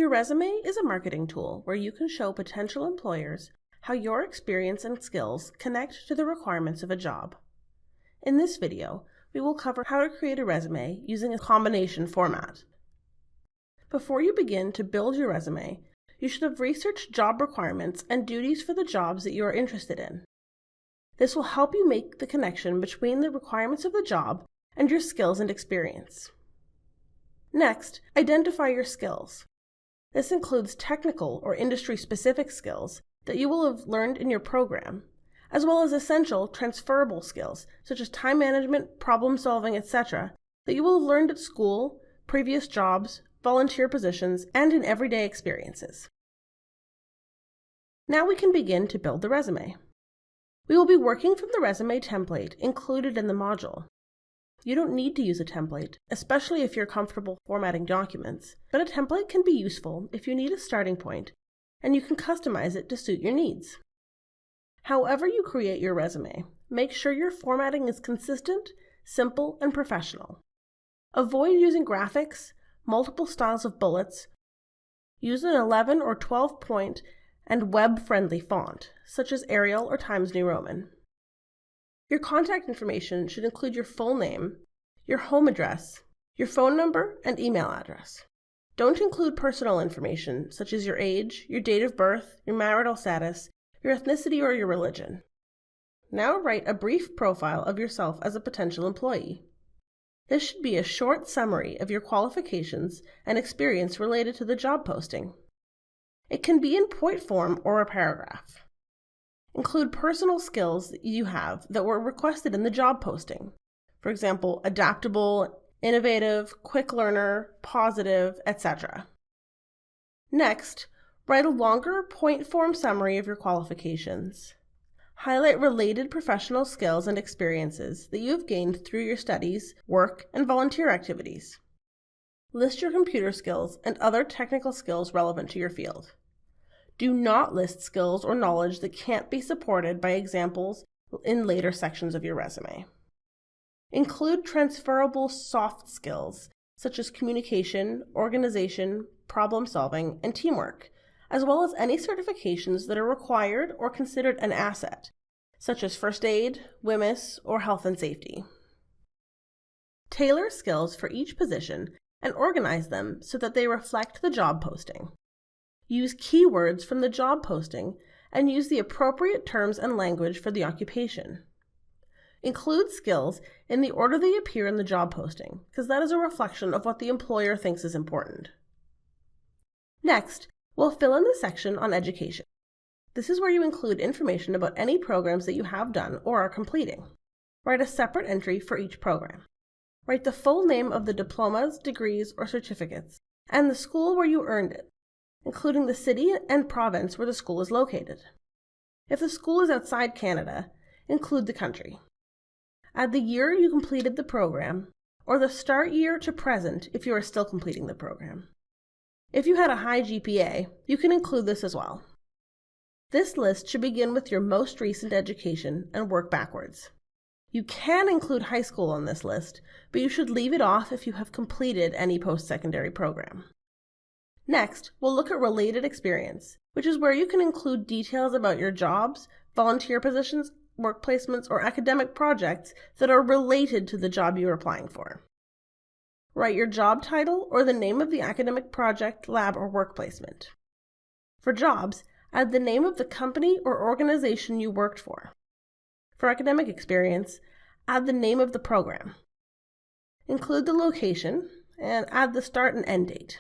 Your resume is a marketing tool where you can show potential employers how your experience and skills connect to the requirements of a job. In this video, we will cover how to create a resume using a combination format. Before you begin to build your resume, you should have researched job requirements and duties for the jobs that you are interested in. This will help you make the connection between the requirements of the job and your skills and experience. Next, identify your skills. This includes technical or industry-specific skills that you will have learned in your program, as well as essential transferable skills such as time management, problem solving, etc. that you will have learned at school, previous jobs, volunteer positions, and in everyday experiences. Now we can begin to build the resume. We will be working from the resume template included in the module. You don't need to use a template, especially if you're comfortable formatting documents, but a template can be useful if you need a starting point, and you can customize it to suit your needs. However you create your resume, make sure your formatting is consistent, simple, and professional. Avoid using graphics, multiple styles of bullets. Use an 11 or 12 point and web-friendly font, such as Arial or Times New Roman. Your contact information should include your full name, your home address, your phone number, and email address. Don't include personal information such as your age, your date of birth, your marital status, your ethnicity, or your religion. Now write a brief profile of yourself as a potential employee. This should be a short summary of your qualifications and experience related to the job posting. It can be in point form or a paragraph. Include personal skills that you have that were requested in the job posting. For example, adaptable, innovative, quick learner, positive, etc. Next, write a longer point form summary of your qualifications. Highlight related professional skills and experiences that you have gained through your studies, work, and volunteer activities. List your computer skills and other technical skills relevant to your field. Do not list skills or knowledge that can't be supported by examples in later sections of your resume. Include transferable soft skills, such as communication, organization, problem solving, and teamwork, as well as any certifications that are required or considered an asset, such as first aid, WHMIS, or health and safety. Tailor skills for each position and organize them so that they reflect the job posting. Use keywords from the job posting and use the appropriate terms and language for the occupation. Include skills in the order they appear in the job posting, because that is a reflection of what the employer thinks is important. Next, we'll fill in the section on education. This is where you include information about any programs that you have done or are completing. Write a separate entry for each program. Write the full name of the diplomas, degrees, or certificates, and the school where you earned it, including the city and province where the school is located. If the school is outside Canada, include the country. Add the year you completed the program, or the start year to present if you are still completing the program. If you had a high GPA, you can include this as well. This list should begin with your most recent education and work backwards. You can include high school on this list, but you should leave it off if you have completed any post-secondary program. Next, we'll look at related experience, which is where you can include details about your jobs, volunteer positions, work placements, or academic projects that are related to the job you're applying for. Write your job title or the name of the academic project, lab, or work placement. For jobs, add the name of the company or organization you worked for. For academic experience, add the name of the program. Include the location and add the start and end date.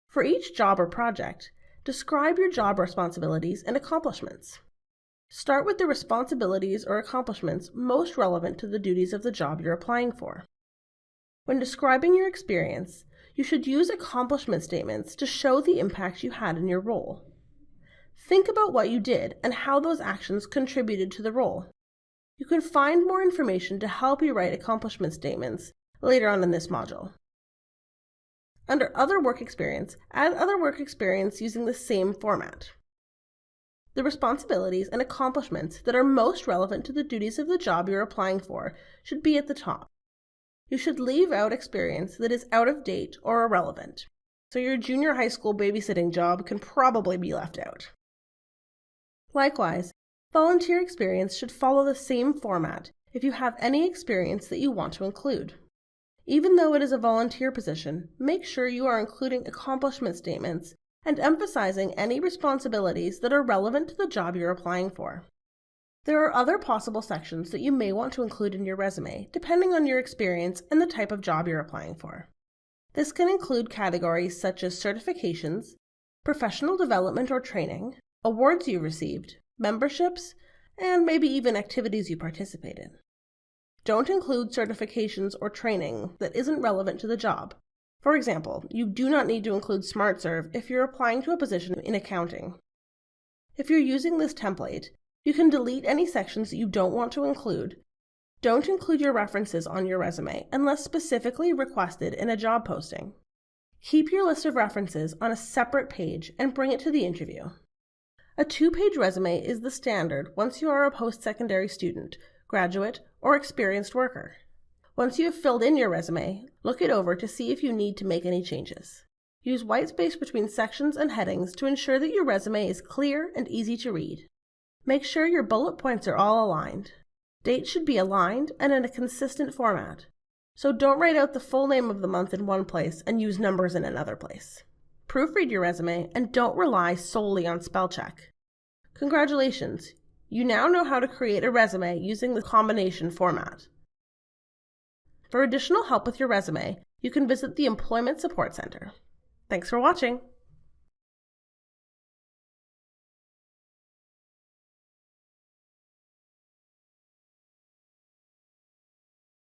For each job or project, describe your job responsibilities and accomplishments. Start with the responsibilities or accomplishments most relevant to the duties of the job you're applying for. When describing your experience, you should use accomplishment statements to show the impact you had in your role. Think about what you did and how those actions contributed to the role. You can find more information to help you write accomplishment statements later on in this module. Under Other Work Experience, add other work experience using the same format. The responsibilities and accomplishments that are most relevant to the duties of the job you're applying for should be at the top. You should leave out experience that is out of date or irrelevant. so your junior high school babysitting job can probably be left out. Likewise, volunteer experience should follow the same format if you have any experience that you want to include. Even though it is a volunteer position, make sure you are including accomplishment statements and emphasizing any responsibilities that are relevant to the job you're applying for. There are other possible sections that you may want to include in your resume, depending on your experience and the type of job you're applying for. This can include categories such as certifications, professional development or training, awards you received, memberships, and maybe even activities you participate in. Don't include certifications or training that isn't relevant to the job. For example, you do not need to include SmartServe if you're applying to a position in accounting. If you're using this template, you can delete any sections that you don't want to include. Don't include your references on your resume unless specifically requested in a job posting. Keep your list of references on a separate page and bring it to the interview. A 2-page resume is the standard once you are a post-secondary student, graduate, or experienced worker. Once you have filled in your resume, look it over to see if you need to make any changes. Use white space between sections and headings to ensure that your resume is clear and easy to read. Make sure your bullet points are all aligned. Dates should be aligned and in a consistent format. So don't write out the full name of the month in one place and use numbers in another place. Proofread your resume and don't rely solely on spell check. Congratulations! You now know how to create a resume using the combination format. For additional help with your resume, you can visit the Employment Support Center. Thanks for watching!